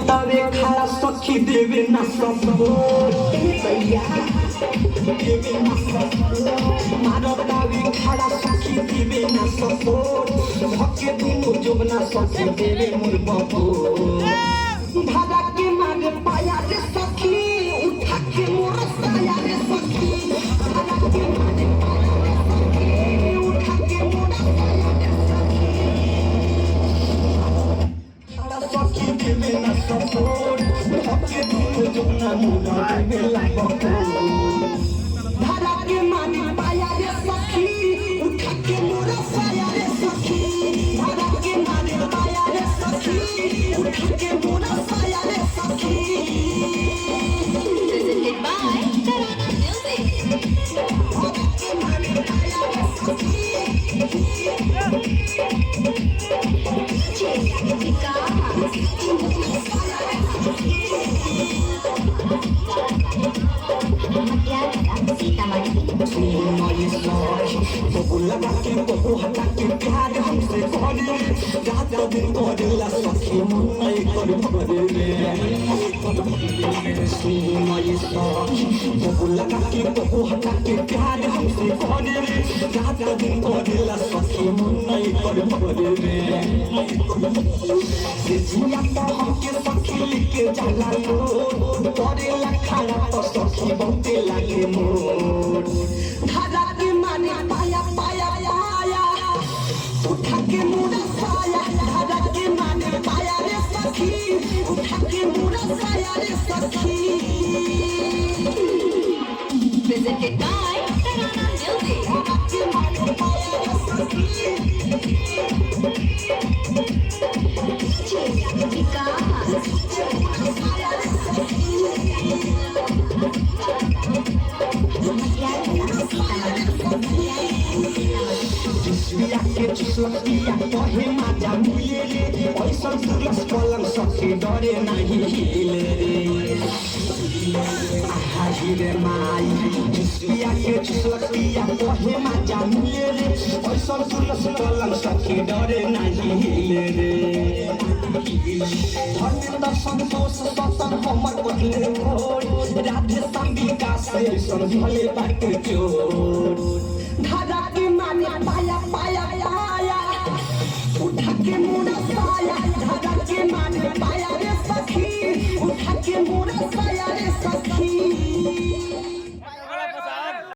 तवे खड़ा सखी देवे ना सपोर्ट देवे ना सपोर्ट मारो तवे खड़ा सखी देवे ना सपोर्ट भके दुनु जोबना सखी देवे मोर बाबू धारा के मागे पाया रे सखी उठा के मोर साया रे सखी धारा के मागे पाया रे सखी उठा के मोर साया रे सखी देवे ना सपोर्ट भके दुनु जोबना मुदा देवे ला बाबू धारा के मागे पाया रे सखी उठा के मोर साया रे सखी धारा के मागे पाया रे सखी उठा के मोर साया रे सखी Presented by Tarana Music. धारा के मागे पाया रे सखी DJ Vikas. Matiara Sitamarhi. सुनाई सॉरी बबुला बाकी बबु हटा के प्यार हमसे करे रात दिन करेला सखी मन नहीं कर भरे सुनाई सॉरी बबुला बाकी बबु हटा के प्यार हमसे करे रात दिन करेला सखी मन नहीं कर भरे जिया तो हमके सखी लेके जाला लो करेला खाना तो सखी बहुते लागे मोर धारा के माने पाया पाया आया उठा के मुड़ा साया धारा के माने पाया रे सखी उठा के मुड़ा साया रे सखी Presented by Tarana Music. धारा के माने पाया रे सखी DJ Vikas. साया रे सखी Matiara Sitamarhi. जिसविया के जिसलकिया कहे माजा मिले रे ऐसा सुरस कलम सखी डरे नहीं हिले रे आहा रे माई जिसविया के जिसलकिया कहे माजा मिले रे ऐसा सुरस कलम सखी डरे नहीं हिले रे धर्मेंद्र संतोष सतन हमर बदले मोर राधे संबिका से समझले बात चोर धारा के माने पाया पाया आया उठा के मुड़ा साया धारा के माने